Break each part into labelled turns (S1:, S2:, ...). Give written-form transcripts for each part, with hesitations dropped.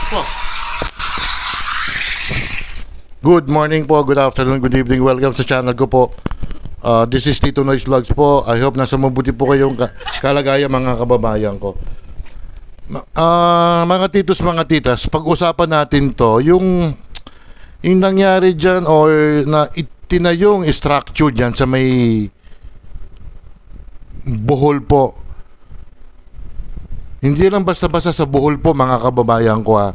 S1: Po. Good morning po, good afternoon, good evening. Welcome sa channel ko po. This is Tito Noise Vlogs po. I hope nasa mabuti po kayong kalagayan mga kababayan ko. Mga titos, mga titas, pag-usapan natin to, yung nangyari dyan or na itinayong structure dyan sa may Bohol po. Hindi lang basta-basta sa Bohol po mga kababayan ko ha.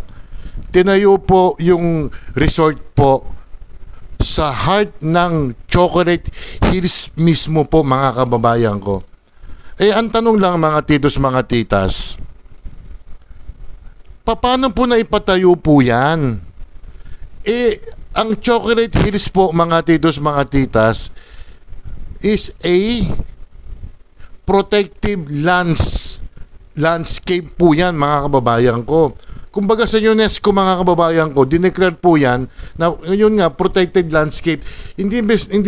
S1: Tinayo po yung resort po sa heart ng Chocolate Hills mismo po mga kababayan ko. Ang tanong lang mga titos, mga titas, paano po na ipatayo po yan? Ang Chocolate Hills po mga titos, mga titas is a protective landscape po yan mga kababayan ko. Kumbaga sa UNESCO mga kababayan ko, dineclare po yan na yun nga, protected landscape. Hindi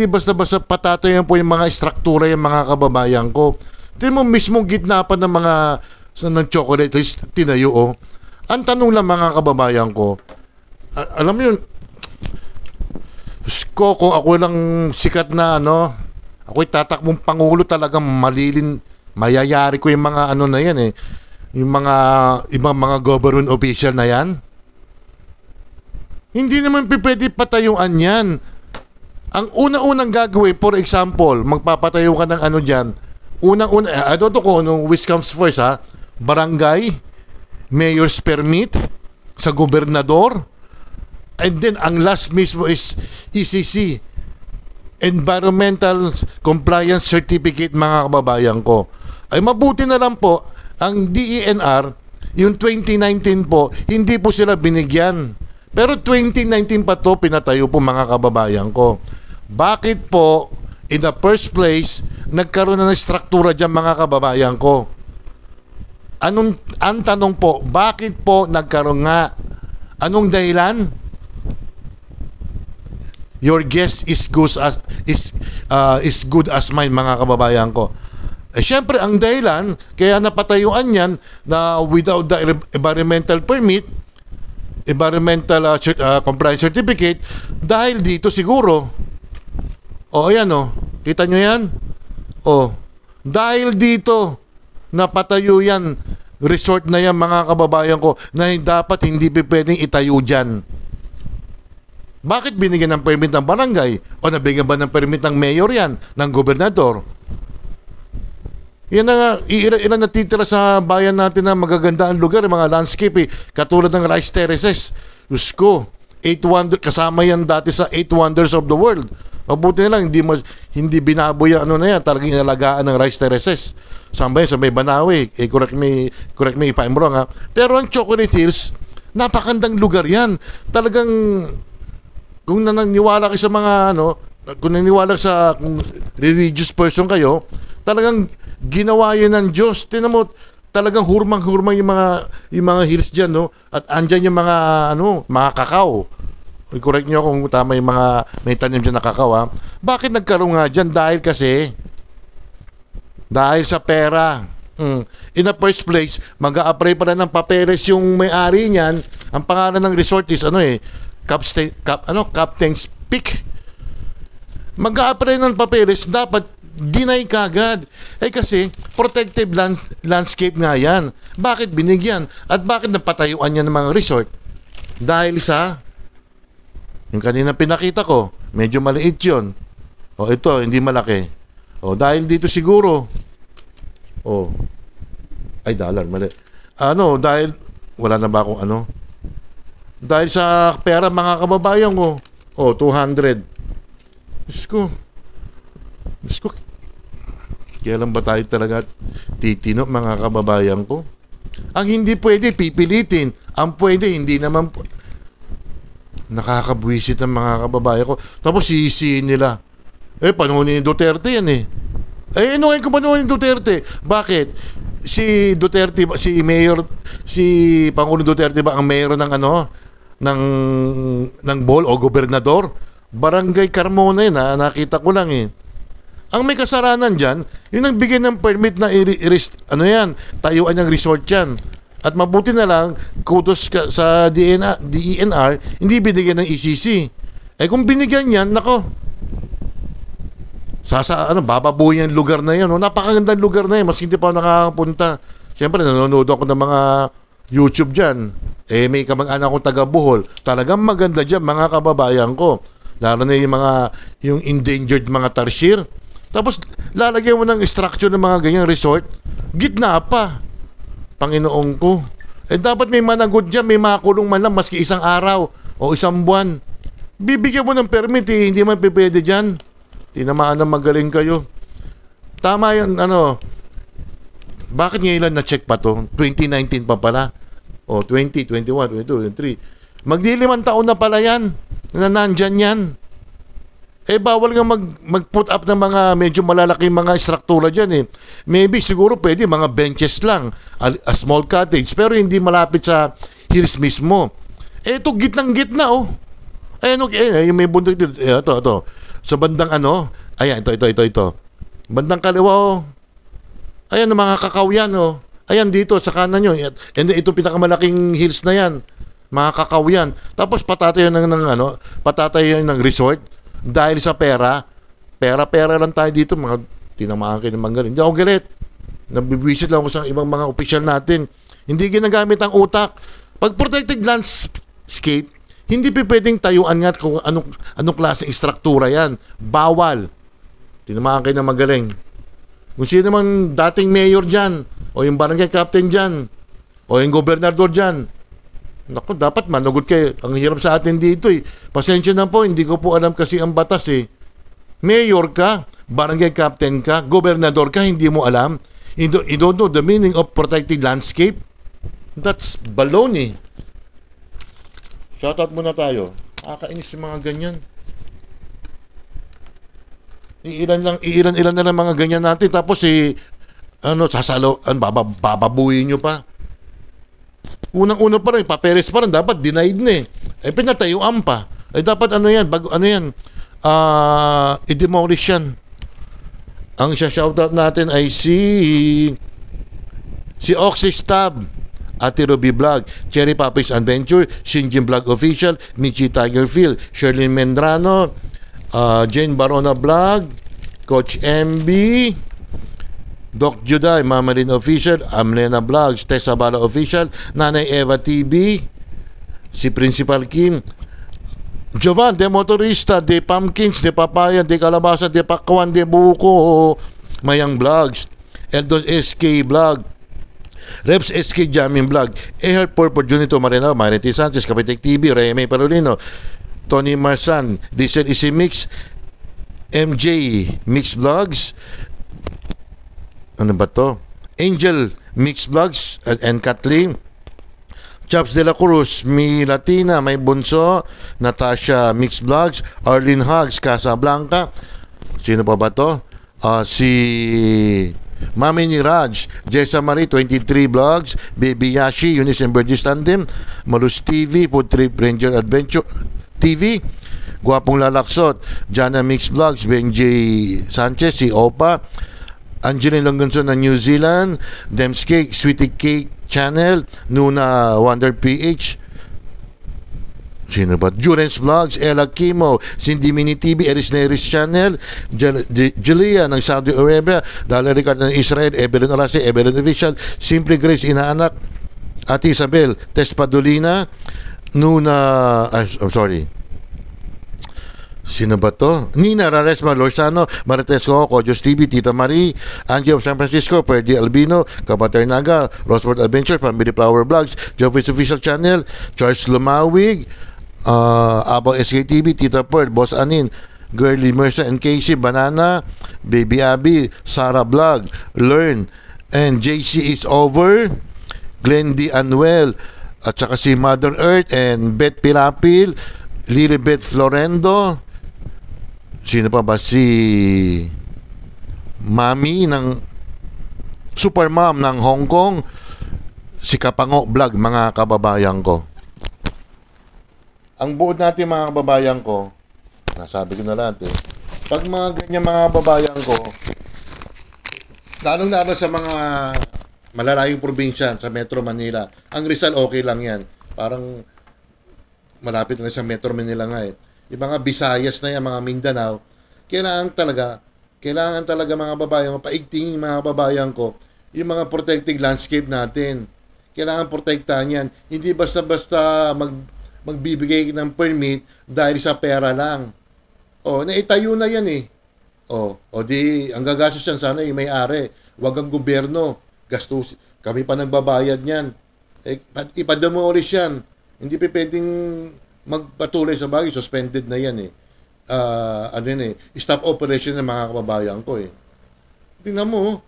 S1: basta-basta patatayan po yung mga struktura yung mga kababayan ko. Tingnan mo mismo gitna pa ng mga ng Chocolate Hills tinayo oh. Ang tanong lang mga kababayan ko, alam mo yun, kung ako lang sikat na ako'y tatakbong pangulo, talagang mayayari ko yung mga na yan yung mga ibang mga government official na yan. Hindi naman pwede patayuan yan. Ang unang-unang gagawin, for example, magpapatayo ka ng dyan, unang-una, I don't know kung which comes first ha, barangay, mayor's permit, sa gobernador, and then ang last mismo is ECC, Environmental Compliance Certificate mga kababayan ko. Ay mabuti na lang po ang DENR, yung 2019 po, hindi po sila binigyan. Pero 2019 pa to pinatayo po mga kababayan ko. Bakit po, in the first place, nagkaroon na ng struktura dyan mga kababayan ko? Ang tanong po, bakit po nagkaroon nga? Anong dahilan? Your guess is good as mine mga kababayan ko. Siyempre, ang dahilan, kaya napatayuan yan na without the environmental permit, environmental compliance certificate, dahil dito siguro, ayan kita nyo yan? Dahil dito, napatayo yan, resort na yan mga kababayan ko, na dapat hindi pwedeng itayo dyan. Bakit binigyan ng permit ng barangay? O nabigyan ba ng permit ng mayor yan, ng gobernador? Yan na nga, ilan natitira sa bayan natin na magaganda ang lugar, mga landscape katulad ng Rice Terraces. Diyos ko, 8 wonders, kasama yan dati sa 8 wonders of the world. Mabuti na lang, hindi binaboy ang na yan, talagang inalagaan ng Rice Terraces. Saan ba yan? Sa may Banawe. Correct me if I'm wrong ha. Pero ang Chocolate Hills, napakandang lugar yan. Talagang, kung naniniwala kayo sa mga kung naniniwala sa kung religious person kayo, talagang ginawa yun ng Diyos. Tingnan mo, talagang hurmang-hurmang yung mga hills dyan, at andyan yung mga mga kakao. Correct nyo kung tama yung mga may tanim dyan na kakao ha. Bakit nagkaroon nga dyan? Dahil sa pera. In the first place, mag-a-apply pa na ng papeles yung may-ari niyan. Ang pangalan ng resort is Captain's Peak. Mag-a-apply ng papeles, dapat deny kagad. Kasi protective landscape nga yan. Bakit binigyan? At bakit napatayuan niya ng mga resort? Dahil sa yung kanina pinakita ko, medyo maliit yun. Ito, hindi malaki. Dahil dito siguro dollar, mali. Dahil wala na ba akong dahil sa pera mga kababayan ko. 200. Diyos ko, kailan ba tayo talaga titino mga kababayan ko? Ang hindi pwede, pipilitin. Ang pwede, hindi naman nakakabwisit ng mga kababayan ko. Tapos sisihin nila. Panahon ni Duterte yan ngayon kung panahon ni Duterte. Bakit? Si Duterte, si Pangulong Duterte ba ang mayor ng Bohol o gobernador? Barangay Carmona yun nakita ko lang Ang may kasalanan dyan, yung nagbigay ng permit na tayuan ng resort yan. At mabuti na lang, kudos ka sa DENR, hindi binigyan ng ECC. Eh kung binigyan yan, nako, bababuhay ang lugar na yan. No? Napakagandang lugar na yan, mas hindi pa ako nakakapunta. Siyempre, nanonood ako ng mga YouTube dyan. Eh, may kamag-anak akong taga Bohol. Talagang maganda dyan, mga kababayan ko. Lalo na yung endangered mga tarsier. Tapos, lalagyan mo ng structure ng mga ganyang resort. Gitna pa. Panginoon ko. Eh, dapat may managot dyan, may makulong man lang, maski isang araw o isang buwan. Bibigyan mo ng permit, hindi man pipwede dyan. Tinamaan na magaling kayo. Tama yan, bakit ngayon lang na-check pa to? 2019 pa pala. O, 20, 21, 22, 23. Magdilimang taon na pala yan. Na nandyan yan. Eh, bawal nga mag-put up ng mga medyo malalaking mga struktura dyan eh. Maybe, siguro pwede, mga benches lang. A small cottage. Pero hindi malapit sa hills mismo. Eh, ito, gitnang-gitna, oh. Yung may bundok dito. Ito. Sa bandang ayan, ito. Bandang kaliwa, oh. Ayan, mga kakao yan, oh. Ayan, dito, sa kanan nyo. And ito, pinakamalaking hills na yan. Mga kakao yan. Tapos, patatayan ng resort. Dahil sa pera lang tayo dito, mga tinamaan kayo ng manggaling. Hindi ako galit. Nabibisit lang ako sa ibang mga opisyal natin. Hindi ginagamit ang utak. Pag protected landscape, hindi pwedeng tayuan nga kung anong klaseng struktura yan. Bawal. Tinamaan kayo ng magaling. Kung sino naman dating mayor dyan, o yung barangay captain dyan, o yung gobernador dyan, naku, dapat managot kayo. Ang hirap sa atin dito eh. Pasensya na po, hindi ko po alam kasi ang batas eh. Mayor ka, barangay captain ka, gobernador ka, hindi mo alam. You don't know the meaning of protected landscape? That's baloney. Shoutout muna tayo. Nakakainis yung mga ganyan. Iilan na lang mga ganyan natin. Tapos bababuhin nyo pa. Unang-una pa rin, papeles pa rin, dapat denied na eh. Eh, pinatayuan pa. Eh, dapat i-demolish yan. Ang shoutout natin ay si Oxystab, Ate Ruby Vlog, Cherry Puppies Adventure, Shinjin Vlog Official, Michi Tigerfield, Sherlyn Mendrano, Jane Barona Vlog, Coach MB, Doc Juday, Mama Lynn Official, Amlena Vlogs, Tessa Bala Official, Nanay Eva TV, si Principal Kim, Jovan, De Motorista, De Pumpkins, De Papaya, De Kalabasa, De Pakwan, De Buko, Mayang Vlogs, Eldos SK Vlog, Reps SK Jamming Vlog, Ehart Purple Junito Marino, Marity Sanchez, Kapitek TV, Remy Parolino, Tony Marsan, Diesel Easy Mix, MJ Mix Vlogs, ano ba to? Angel Mix Vlogs and Kathleen, Chops de la Cruz, Mi Latina, May Bunso, Natasha Mix Vlogs, Arlene Hugs, Casablanca. Sino pa ba to? Si Mami ni Raj, Jessa Marie, 23 Vlogs, Baby Yashi, Eunice and Burgess Tandem, Malus TV, Food Trip Ranger Adventure TV, Guwapong Lalaksot, Jana Mix Vlogs, Benji Sanchez, si Opa, Angeline Longonson ng New Zealand, Dems Cake, Sweetie Cake Channel, Nuna Wonder PH, sino ba? Jurens Vlogs, Ella Kimo, Cindy Mini TV, Eris Neris Channel, Julia ng Saudi Arabia, Dala Ricard ng Israel, Evelyn Orasi, Evelyn Official, Simply Grace Inaanak, Ate Isabel, Tess Padolina, sino ba to? Nina Raresma Lorsano, Marites Coco, Kojos TV, Tita Marie, Angie of San Francisco, Ferdy Albino, Kapater Naga, Roswell Adventure, Family Flower Vlogs, Jovis Official Channel, Charles Lumawig, Abaw SKTV, Tita Pearl, Boss Anin, Girly Mercer and Casey, Banana, Baby Abby, Sarah Vlog, Learn, and JC is over, Glenn D. Anuel, at saka si Mother Earth and Beth Pirapil, Lilibeth Florendo, sino pa ba? Si Mami ng Super Mom ng Hong Kong, si Kapango Vlog, mga kababayan ko. Ang buod natin mga kababayan ko, nasabi ko na lahat eh. Pag mga ganyan mga kababayan ko, lalong-lalo sa mga malalayong probinsya sa Metro Manila. Ang Rizal okay lang yan. Parang malapit na sa Metro Manila nga eh. Yung mga Visayas na yan, mga Mindanao, kailangan talaga mga babayan, paigtingin mga babayan ko, yung mga protected landscape natin. Kailangan protektahan yan. Hindi basta-basta magbibigay ng permit dahil sa pera lang. Naitayo na yan eh. Di, ang gagastos yan sana yung may-ari. Huwag ang gobyerno. Gastos. Kami pa nagbabayad niyan. Ipademolish yan. Hindi pa pwedeng magpatuloy sa bagay. Suspended na yan eh. Stop operation ng mga kababayan ko eh. Tingnan mo,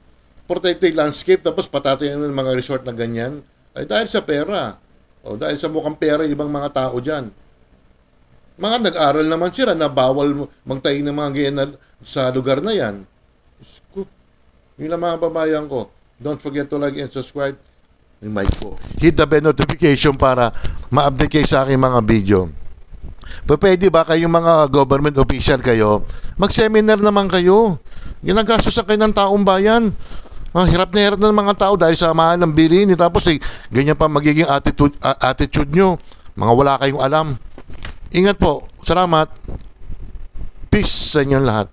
S1: protected landscape, tapos patatayan ng mga resort na ganyan. Ay dahil sa pera. Dahil sa mukhang pera, ibang mga tao dyan. Mga nag-aral naman sila na bawal magtayo ng mga ganyan sa lugar na yan. Yun lang mga babayan ko. Don't forget to like and subscribe. Yung mic po. Hit the bell notification para ma-update kayo sa aking mga video. Pwede ba kayong mga government official kayo, mag-seminar naman kayo. Ginagastosan kayo ng taong bayan. Hirap na hirap na ng mga tao dahil sa mahal ng bilihin. Tapos ganyan pa magiging attitude nyo. Mga wala kayong alam. Ingat po. Salamat. Peace sa inyong lahat.